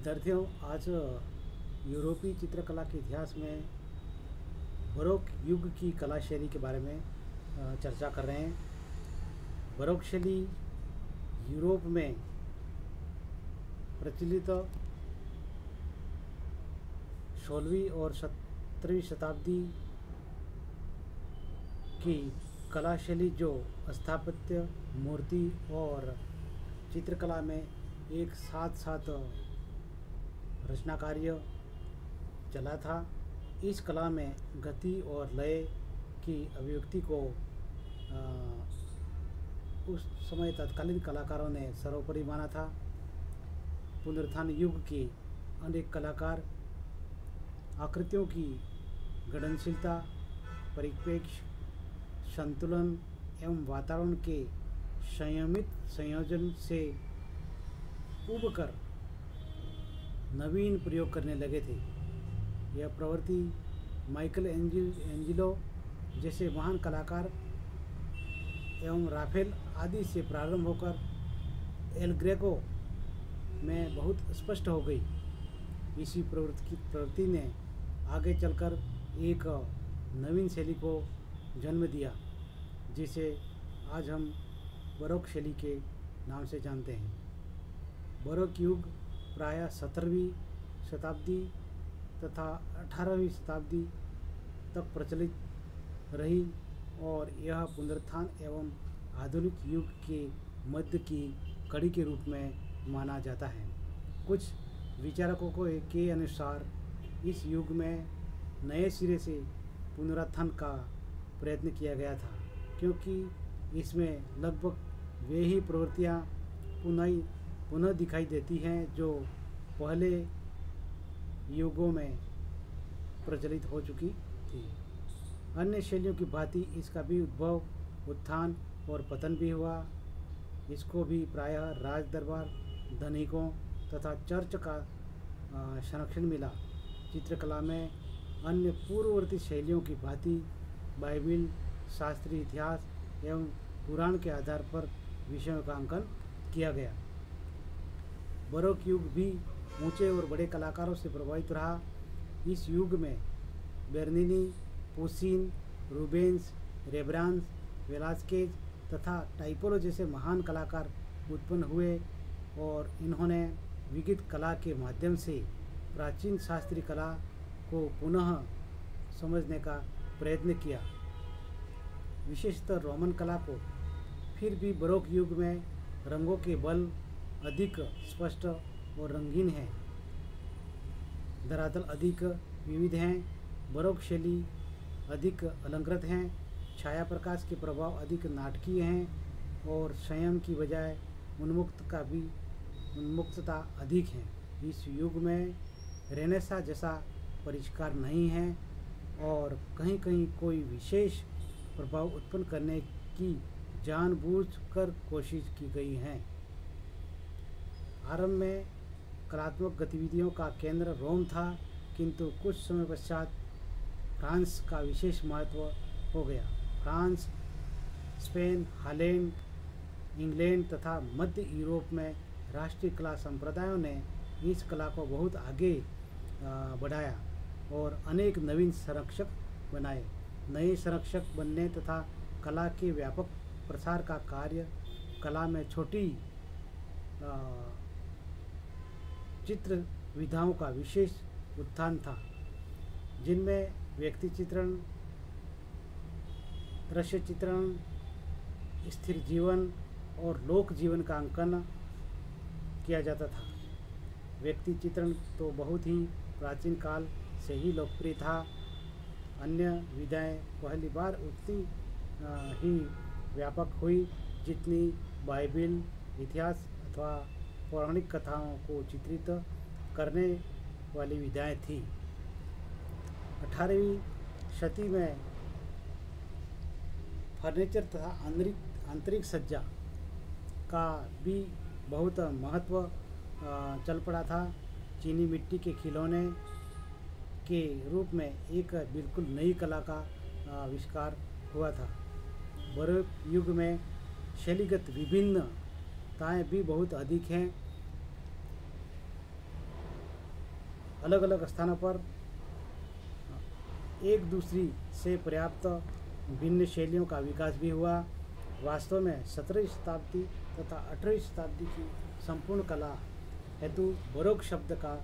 विद्यार्थियों, आज यूरोपीय चित्रकला के इतिहास में बरोक युग की कला शैली के बारे में चर्चा कर रहे हैं। बरोक शैली यूरोप में प्रचलित 16वीं और 17वीं शताब्दी की कला शैली जो स्थापत्य, मूर्ति और चित्रकला में एक साथ साथ रचना कार्य चला था। इस कला में गति और लय की अभिव्यक्ति को उस समय तत्कालीन कलाकारों ने सर्वोपरि माना था। पुनरुत्थान युग के अनेक कलाकार आकृतियों की गठनशीलता, परिप्रेक्ष्य, संतुलन एवं वातावरण के संयमित संयोजन से उबकर नवीन प्रयोग करने लगे थे। यह प्रवृत्ति माइकल एंजिलो जैसे महान कलाकार एवं राफेल आदि से प्रारंभ होकर एल ग्रेको में बहुत स्पष्ट हो गई। इसी प्रवृत्ति ने आगे चलकर एक नवीन शैली को जन्म दिया, जिसे आज हम बरोक शैली के नाम से जानते हैं। बरोक युग प्रायः 17वीं शताब्दी तथा 18वीं शताब्दी तक प्रचलित रही और यह पुनरुत्थान एवं आधुनिक युग के मध्य की कड़ी के रूप में माना जाता है। कुछ विचारकों के अनुसार इस युग में नए सिरे से पुनरुत्थान का प्रयत्न किया गया था, क्योंकि इसमें लगभग वे ही प्रवृत्तियाँ पुनः दिखाई देती हैं जो पहले युगों में प्रचलित हो चुकी थी। अन्य शैलियों की भांति इसका भी उद्भव, उत्थान और पतन भी हुआ। इसको भी प्रायः राज दरबार, धनिकों तथा चर्च का संरक्षण मिला। चित्रकला में अन्य पूर्ववर्ती शैलियों की भांति बाइबिल, शास्त्रीय इतिहास एवं पुराण के आधार पर विषयों का अंकन किया गया। बरोक युग भी ऊंचे और बड़े कलाकारों से प्रभावित रहा। इस युग में बेर्निनी, पुसिन, रूबेंस, रेब्रांस, वेलास्केज तथा टाइपोलो जैसे महान कलाकार उत्पन्न हुए और इन्होंने विविध कला के माध्यम से प्राचीन शास्त्रीय कला को पुनः समझने का प्रयत्न किया। विशेषतः रोमन कला को फिर भी बरोक युग में रंगों के बल अधिक स्पष्ट और रंगीन हैं, धरातल अधिक विविध हैं। बरोक शैली अधिक अलंकृत हैं, छाया प्रकाश के प्रभाव अधिक नाटकीय हैं और संयम की बजाय उन्मुक्तता अधिक है। इस युग में रेनेसां जैसा परिष्कार नहीं है और कहीं कहीं कोई विशेष प्रभाव उत्पन्न करने की जानबूझकर कोशिश की गई है। आरंभ में कलात्मक गतिविधियों का केंद्र रोम था, किंतु कुछ समय पश्चात फ्रांस का विशेष महत्व हो गया। फ्रांस, स्पेन, हॉलैंड, इंग्लैंड तथा मध्य यूरोप में राष्ट्रीय कला संप्रदायों ने इस कला को बहुत आगे बढ़ाया और अनेक नवीन संरक्षक बनाए। नए संरक्षक बनने तथा कला के व्यापक प्रसार का कार्य कला में छोटी चित्र विधाओं का विशेष उत्थान था, जिनमें व्यक्ति चित्रण, दृश्य चित्रण, स्थिर जीवन और लोक जीवन का अंकन किया जाता था। व्यक्ति चित्रण तो बहुत ही प्राचीन काल से ही लोकप्रिय था। अन्य विधाएं पहली बार उतनी ही व्यापक हुई जितनी बाइबिल, इतिहास अथवा पौराणिक कथाओं को चित्रित करने वाली विधाएं थी। 18वीं शती में फर्नीचर तथा आंतरिक सज्जा का भी बहुत महत्व चल पड़ा था। चीनी मिट्टी के खिलौने के रूप में एक बिल्कुल नई कला का आविष्कार हुआ था। बरोक युग में शैलीगत विभिन्नताएं भी बहुत अधिक हैं। अलग अलग स्थानों पर एक दूसरी से पर्याप्त भिन्न शैलियों का विकास भी हुआ। वास्तव में 17वीं शताब्दी तथा 18वीं शताब्दी की संपूर्ण कला हेतु बरोक शब्द का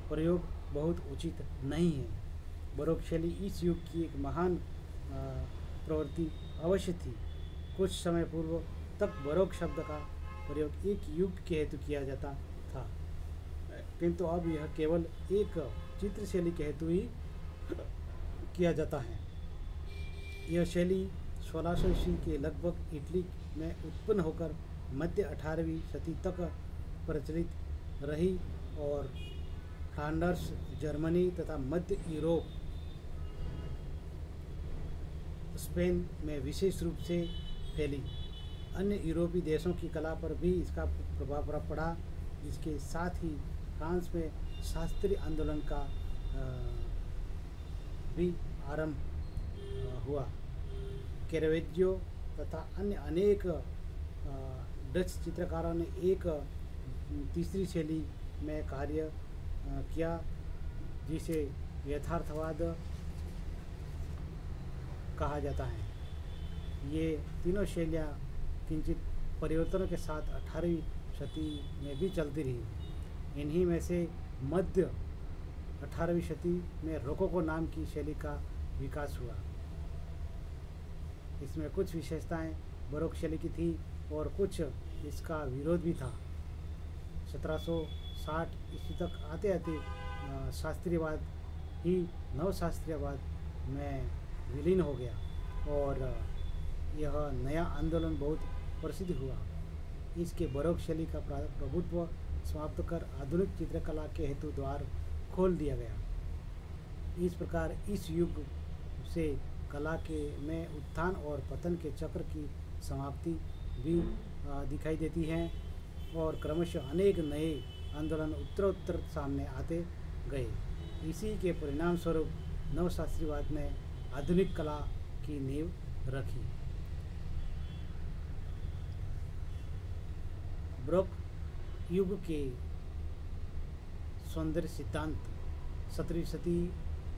प्रयोग बहुत उचित नहीं है। बरोक शैली इस युग की एक महान प्रवृत्ति अवश्य थी। कुछ समय पूर्व तक बरोक शब्द का प्रयोग एक युग के हेतु किया जाता था, किंतु अब यह केवल एक चित्रशैली के हेतु ही किया जाता है। यह शैली 1600 ईस्वी के लगभग इटली में उत्पन्न होकर मध्य 18वीं शती तक प्रचलित रही और फ्लांडर्स, जर्मनी तथा मध्य यूरोप, स्पेन में विशेष रूप से फैली। अन्य यूरोपीय देशों की कला पर भी इसका प्रभाव पड़ा। इसके साथ ही फ्रांस में शास्त्रीय आंदोलन का भी आरंभ हुआ। कैरेवेज्यो तथा अन्य अनेक डच चित्रकारों ने एक तीसरी शैली में कार्य किया जिसे यथार्थवाद कहा जाता है। ये तीनों शैलियाँ किंचित परिवर्तनों के साथ 18वीं शती में भी चलती रही। इन्हीं में से मध्य 18वीं शती में रोकोको नाम की शैली का विकास हुआ। इसमें कुछ विशेषताएं बरोक शैली की थी और कुछ इसका विरोध भी था। 1760 ईस्वी तक आते आते शास्त्रीयवाद ही नवशास्त्रीयवाद में विलीन हो गया और यह नया आंदोलन बहुत प्रसिद्ध हुआ। इसके बरोक शैली का प्रभुत्व समाप्त कर आधुनिक चित्रकला के हेतु द्वार खोल दिया गया। इस प्रकार इस युग से कला के में उत्थान और पतन के चक्र की समाप्ति भी दिखाई देती है और क्रमशः अनेक नए आंदोलन उत्तरोत्तर सामने आते गए। इसी के परिणाम स्वरूप नवशास्त्रीवाद ने आधुनिक कला की नींव रखी। बरोक युग के सौंदर्य सिद्धांत 17वीं शती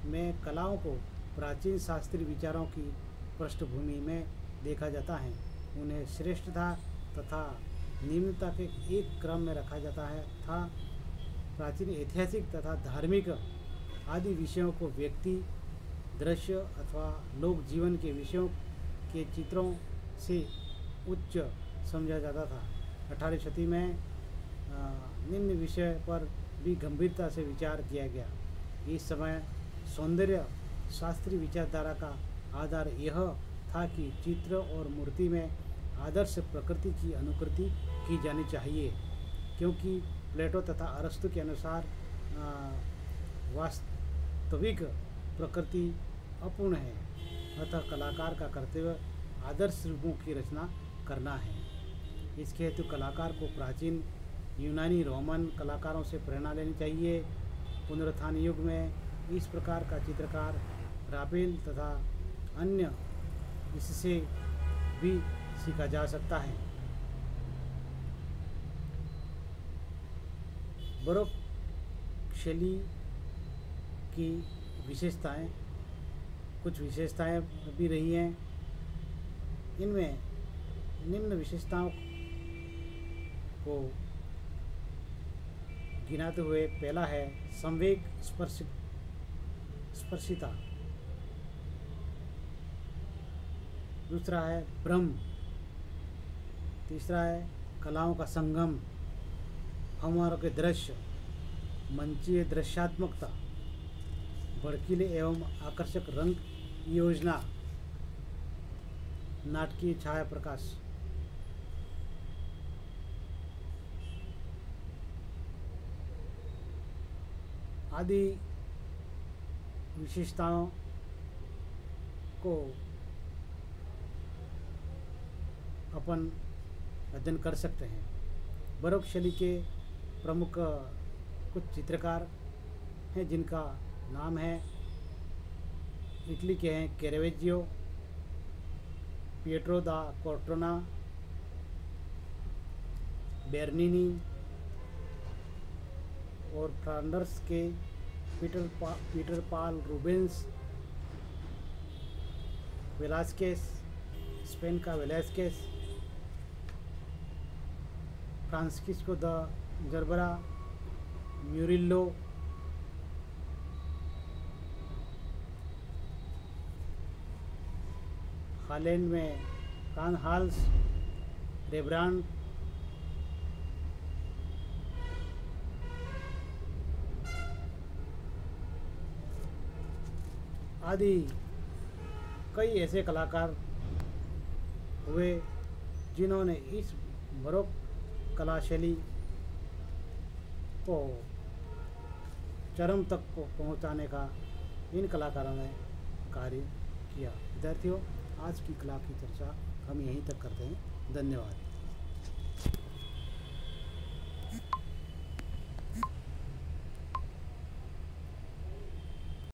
में कलाओं को प्राचीन शास्त्रीय विचारों की पृष्ठभूमि में देखा जाता है। उन्हें श्रेष्ठता तथा निम्नता के एक क्रम में रखा जाता था। प्राचीन ऐतिहासिक तथा धार्मिक आदि विषयों को व्यक्ति, दृश्य अथवा लोक जीवन के विषयों के चित्रों से उच्च समझा जाता था। 18वीं शती में निम्न विषय पर भी गंभीरता से विचार किया गया। इस समय सौंदर्य शास्त्रीय विचारधारा का आधार यह था कि चित्र और मूर्ति में आदर्श प्रकृति की अनुकृति की जानी चाहिए, क्योंकि प्लेटो तथा अरस्तु के अनुसार वास्तविक प्रकृति अपूर्ण है। अतः कलाकार का कर्तव्य आदर्श रूपों की रचना करना है। इसके हेतु कलाकार को प्राचीन यूनानी रोमन कलाकारों से प्रेरणा लेनी चाहिए। पुनरुत्थान युग में इस प्रकार का चित्रकार राफेल तथा अन्य इससे भी सीखा जा सकता है। बरोक शैली की विशेषताएं, कुछ विशेषताएं भी रही हैं। इनमें निम्न विशेषताओं को गिनाते हुए पहला है संवेग स्पर्शिता, दूसरा है भ्रम, तीसरा है कलाओं का संगम, हमारों के दृश्य, मंचीय दृश्यात्मकता, भड़कीले एवं आकर्षक रंग योजना, नाटकीय छाया प्रकाश। आदि विशेषताओं को अपन अध्ययन कर सकते हैं। बरोक शैली के प्रमुख कुछ चित्रकार हैं जिनका नाम है, इटली के हैं कैरेवेज्यो, पिएट्रो दा कोर्टोना, बेर्निनी, और फ्रांडर्स के पीटर पाल रूबेंस, वेलास्केस, स्पेन का वेलास्केस, फ्रांसिस्को द जर्बरा, म्यूरिल्लो, हॉलैंड में फ्रांस हाल्स, रेब्रांड, आदि कई ऐसे कलाकार हुए जिन्होंने इस बरोक कला शैली को चरम तक को पहुंचाने का इन कलाकारों ने कार्य किया। विद्यार्थियों, आज की कला की चर्चा हम यहीं तक करते हैं। धन्यवाद।